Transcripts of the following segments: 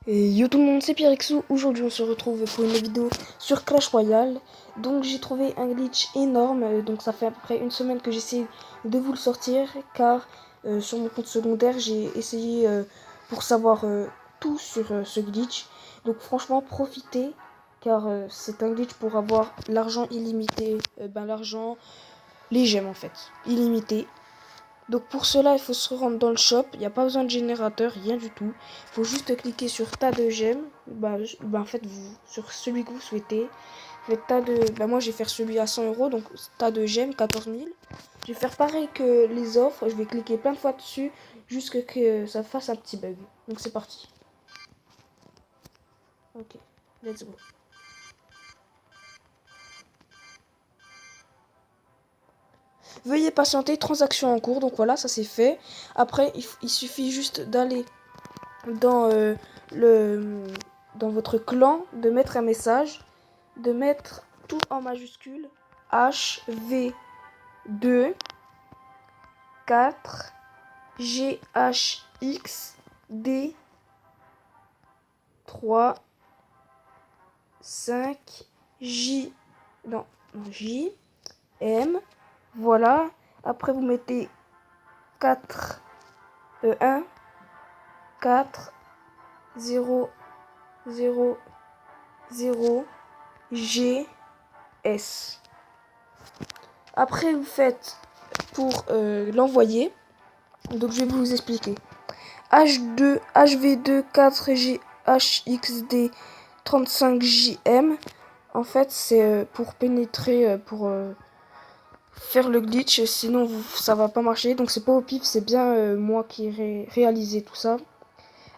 Et yo tout le monde, c'est Pierrexou. Aujourd'hui on se retrouve pour une vidéo sur Clash Royale. Donc j'ai trouvé un glitch énorme, donc ça fait à peu près une semaine que j'essaie de vous le sortir. Car sur mon compte secondaire j'ai essayé pour savoir tout sur ce glitch. Donc franchement profitez, car c'est un glitch pour avoir l'argent illimité. L'argent, les gemmes en fait, illimité. Donc pour cela, il faut se rendre dans le shop. Il n'y a pas besoin de générateur, rien du tout. Il faut juste cliquer sur tas de gemmes. En fait, sur celui que vous souhaitez. Faites tas de. Moi, je vais faire celui à 100 euros. Donc tas de gemmes, 14 000. Je vais faire pareil que les offres. Je vais cliquer plein de fois dessus jusqu'à ce que ça fasse un petit bug. Donc c'est parti. Ok, let's go. Veuillez patienter, transaction en cours. Donc voilà, ça c'est fait. Après, il suffit juste d'aller dans dans votre clan, de mettre un message, de mettre tout en majuscule HV2 4 GHXD 3 5 J non, J M. Voilà. Après vous mettez 4 1 4 0 0 0 G S. Après vous faites pour l'envoyer. Donc je vais vous expliquer. H2 HV2 4 GHXD 35 JM. En fait c'est pour pénétrer, pour faire le glitch, sinon ça va pas marcher. Donc c'est pas au pif, c'est bien moi qui ai réalisé tout ça.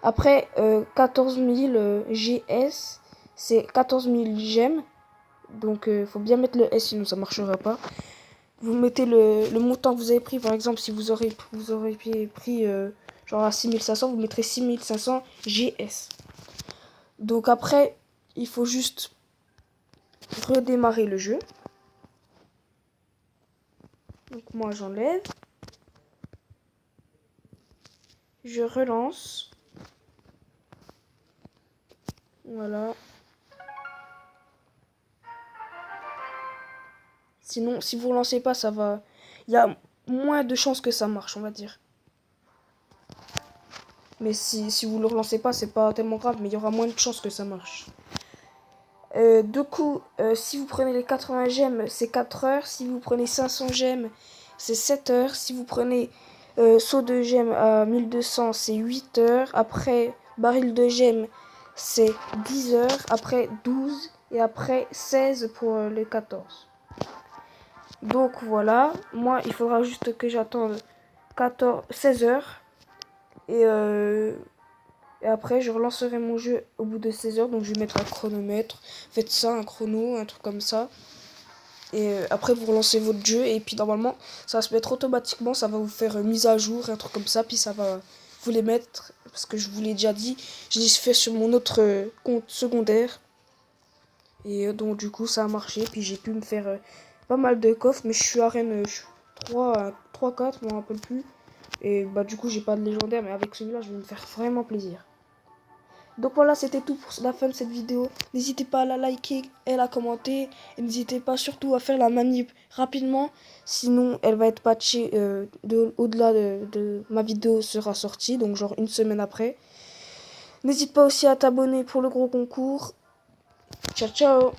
Après 14 000 GS, c'est 14 000 gemmes. Donc faut bien mettre le S, sinon ça marchera pas. Vous mettez le montant que vous avez pris. Par exemple, si vous aurez pris genre à 6500, vous mettrez 6500 GS. Donc après, il faut juste redémarrer le jeu. Donc moi j'enlève. Je relance. Voilà. Sinon, si vous ne relancez pas, ça va... Il y a moins de chances que ça marche, on va dire. Mais si vous ne le relancez pas, c'est pas tellement grave, mais il y aura moins de chances que ça marche. Du coup, si vous prenez les 80 gemmes, c'est 4 heures. Si vous prenez 500 gemmes, c'est 7 heures. Si vous prenez saut de gemmes à 1200, c'est 8 heures. Après, baril de gemmes, c'est 10 heures. Après, 12. Et après, 16 pour les 14. Donc voilà, moi il faudra juste que j'attende 16 heures et après je relancerai mon jeu au bout de 16 heures. Donc je vais mettre un chronomètre, faites ça, un chrono, un truc comme ça. Et après vous relancez votre jeu et puis normalement ça va se mettre automatiquement, ça va vous faire mise à jour, un truc comme ça. Puis ça va vous les mettre, parce que je vous l'ai déjà dit, je l'ai fait sur mon autre compte secondaire. Et donc du coup ça a marché, puis j'ai pu me faire pas mal de coffres, mais je suis arène 3, 4, je m'en rappelle plus. Et du coup j'ai pas de légendaire, mais avec celui-là je vais me faire vraiment plaisir. Donc voilà, c'était tout pour la fin de cette vidéo. N'hésitez pas à la liker et à la commenter. Et n'hésitez pas surtout à faire la manip rapidement. Sinon elle va être patchée au-delà de ma vidéo sera sortie, donc genre une semaine après. N'hésite pas aussi à t'abonner pour le gros concours. Ciao ciao.